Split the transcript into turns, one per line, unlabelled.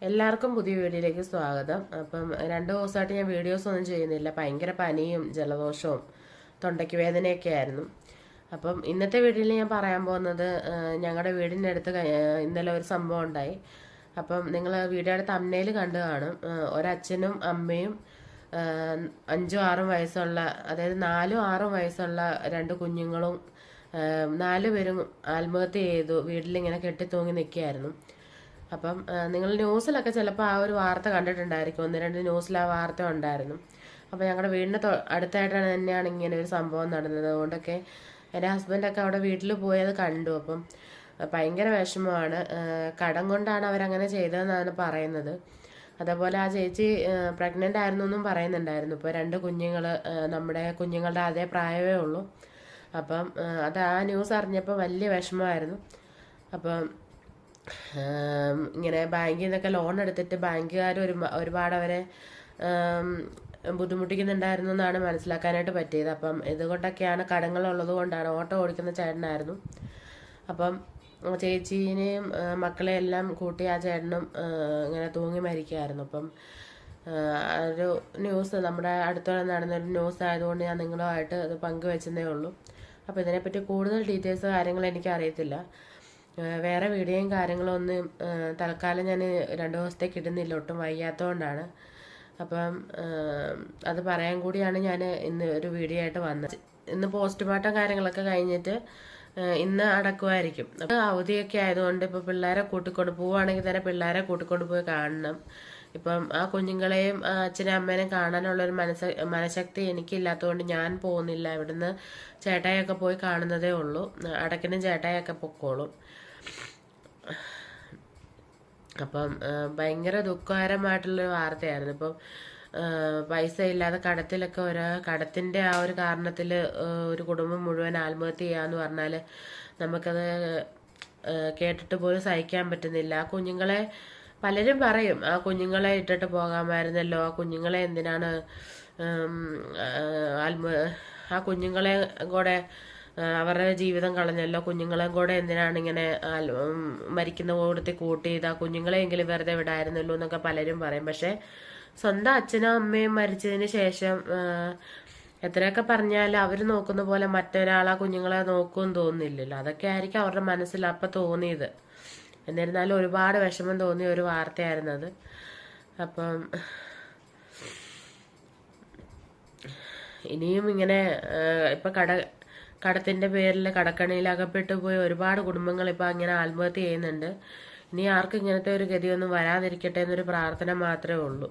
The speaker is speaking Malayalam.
എല്ലാവർക്കും പുതിയ വീഡിയോയിലേക്ക് സ്വാഗതം. അപ്പം 2 ദിവസമായിട്ട് ഞാൻ വീഡിയോസ് ഒന്നും ചെയ്യുന്നില്ല. ഭയങ്കര പനിയും ജലദോഷവും തൊണ്ടയ്ക്ക് വേദനയൊക്കെ ആയിരുന്നു. അപ്പം ഇന്നത്തെ വീഡിയോയിൽ ഞാൻ പറയാൻ പോകുന്നത് ഞങ്ങളുടെ വീടിൻ്റെ അടുത്ത് ഇന്നലെ ഒരു സംഭവം ഉണ്ടായി. അപ്പം നിങ്ങൾ വീഡിയോയുടെ തംബ്നെയിൽ കണ്ടു കാണും. ഒരച്ഛനും അമ്മയും 5ഉം 6ഉം വയസ്സുള്ള, അതായത് 4ഉം 6ഉം വയസ്സുള്ള 2 കുഞ്ഞുങ്ങളും 4 പേരും ആത്മഹത്യ ചെയ്തു. വീട്ടിലിങ്ങനെ കെട്ടിത്തൂങ്ങി നിൽക്കുകയായിരുന്നു. അപ്പം നിങ്ങൾ ന്യൂസിലൊക്കെ ചിലപ്പോൾ ആ ഒരു വാർത്ത കണ്ടിട്ടുണ്ടായിരിക്കും. 1-2 ന്യൂസിൽ ആ വാർത്ത ഉണ്ടായിരുന്നു. അപ്പോൾ ഞങ്ങളുടെ വീടിൻ്റെ അടുത്തായിട്ടാണ് തന്നെയാണ് ഇങ്ങനെ ഒരു സംഭവം നടന്നത്. അതുകൊണ്ടൊക്കെ എൻ്റെ ഹസ്ബൻഡൊക്കെ അവിടെ വീട്ടിൽ പോയത് കണ്ടു. അപ്പം ഭയങ്കര വിഷമമാണ്. കടം കൊണ്ടാണ് അവരങ്ങനെ ചെയ്തതെന്നാണ് പറയുന്നത്. അതേപോലെ ആ ചേച്ചി പ്രഗ്നൻ്റ് ആയിരുന്നു എന്നും പറയുന്നുണ്ടായിരുന്നു. ഇപ്പോൾ 2 കുഞ്ഞുങ്ങൾ നമ്മുടെ കുഞ്ഞുങ്ങളുടെ അതേ പ്രായമേ ഉള്ളൂ. അപ്പം അത് ആ ന്യൂസ് അറിഞ്ഞപ്പോൾ വലിയ വിഷമമായിരുന്നു. അപ്പം ഇങ്ങനെ ബാങ്കിൽ നിന്നൊക്കെ ലോൺ എടുത്തിട്ട് ബാങ്കുകാർ ഒരുപാട് അവരെ ബുദ്ധിമുട്ടിക്കുന്നുണ്ടായിരുന്നു എന്നാണ് മനസ്സിലാക്കാനായിട്ട് പറ്റിയത്. അപ്പം ഇതുകൊണ്ടൊക്കെയാണ് കടങ്ങളുള്ളത് കൊണ്ടാണ്. ഓട്ടോ ഓടിക്കുന്ന ചേട്ടനായിരുന്നു. അപ്പം ചേച്ചീനെയും മക്കളെയും എല്ലാം കൂട്ടി ആ ചേട്ടനും ഇങ്ങനെ തൂങ്ങി മരിക്കുകയായിരുന്നു. അപ്പം ഒരു ന്യൂസ് നമ്മുടെ അടുത്തോടെ നടന്നൊരു ന്യൂസ് ആയതുകൊണ്ട് ഞാൻ നിങ്ങളുമായിട്ട് അത് പങ്കുവെച്ചതേ ഉള്ളൂ. അപ്പോൾ ഇതിനെപ്പറ്റി കൂടുതൽ ഡീറ്റെയിൽസ് കാര്യങ്ങൾ എനിക്ക് അറിയത്തില്ല. വേറെ വീഡിയോയും കാര്യങ്ങളൊന്നും തൽക്കാലം ഞാൻ 2 ദിവസത്തേക്ക് ഇടുന്നില്ല, ഒട്ടും വയ്യാത്തതുകൊണ്ടാണ്. അപ്പം അത് പറയാൻ കൂടിയാണ് ഞാൻ ഇന്ന് ഒരു വീഡിയോ ആയിട്ട് വന്നത്. ഇന്ന് പോസ്റ്റ്മോർട്ടം കാര്യങ്ങളൊക്കെ കഴിഞ്ഞിട്ട് ഇന്ന് അടക്കുമായിരിക്കും. അപ്പോൾ അവധിയൊക്കെ ആയതുകൊണ്ട് ഇപ്പോൾ പിള്ളേരെ കൂട്ടിക്കൊണ്ട് പോവുകയാണെങ്കിൽ തന്നെ പിള്ളേരെ കൂട്ടിക്കൊണ്ട് പോയി കാണണം. ഇപ്പം ആ കുഞ്ഞുങ്ങളെയും അച്ഛനും അമ്മേനെയും കാണാനുള്ളൊരു മനഃശക്തി എനിക്കില്ലാത്തതുകൊണ്ട് ഞാൻ പോകുന്നില്ല. ഇവിടുന്ന് ചേട്ടായൊക്കെ പോയി കാണുന്നതേ ഉള്ളൂ. അടക്കിനും ചേട്ടായൊക്കെ പൊക്കോളും. അപ്പം ഭയങ്കര ദുഃഖകരമായിട്ടുള്ളൊരു വാർത്തയായിരുന്നു. ഇപ്പം പൈസ ഇല്ലാതെ കടത്തിൻ്റെ ആ ഒരു കാരണത്തിൽ ഒരു കുടുംബം മുഴുവൻ ആത്മഹത്യ ചെയ്യാന്ന് പറഞ്ഞാൽ നമുക്കത് കേട്ടിട്ട് പോലും സഹിക്കാൻ പറ്റുന്നില്ല. ആ കുഞ്ഞുങ്ങളെ പലരും പറയും, ആ കുഞ്ഞുങ്ങളെ ഇട്ടിട്ട് പോകാമായിരുന്നല്ലോ, ആ കുഞ്ഞുങ്ങളെ എന്തിനാണ് ആ കുഞ്ഞുങ്ങളെ കൂടെ അവരുടെ ജീവിതം കളഞ്ഞല്ലോ, കുഞ്ഞുങ്ങളെ കൂടെ എന്തിനാണ് ഇങ്ങനെ മരിക്കുന്ന കൂടത്തിൽ കൂട്ടിയത്, ആ കുഞ്ഞുങ്ങളെയെങ്കിലും വെറുതെ വിടായിരുന്നല്ലോ എന്നൊക്കെ പലരും പറയും. പക്ഷെ സ്വന്തം അച്ഛനും അമ്മയും മരിച്ചതിന് ശേഷം എത്രയൊക്കെ പറഞ്ഞാലും അവർ നോക്കുന്ന പോലെ മറ്റൊരാൾ ആ കുഞ്ഞുങ്ങളെ നോക്കുമെന്ന് തോന്നുന്നില്ലല്ലോ. അതൊക്കെ ആയിരിക്കും അവരുടെ മനസ്സിൽ അപ്പം തോന്നിയത്. എന്നിരുന്നാലും ഒരുപാട് വിഷമം തോന്നിയ ഒരു വാർത്തയായിരുന്നു അത്. അപ്പം ഇനിയും ഇങ്ങനെ ഇപ്പം കടത്തിന്റെ പേരിൽ കടക്കണിയിൽ അകപ്പെട്ടു പോയ ഒരുപാട് കുടുംബങ്ങൾ ഇപ്പം അങ്ങനെ ആത്മഹത്യ ചെയ്യുന്നുണ്ട്. ഇനി ആർക്കും ഇങ്ങനത്തെ ഒരു ഗതിയൊന്നും വരാതിരിക്കട്ടെ എന്നൊരു പ്രാർത്ഥന മാത്രമേ ഉള്ളൂ.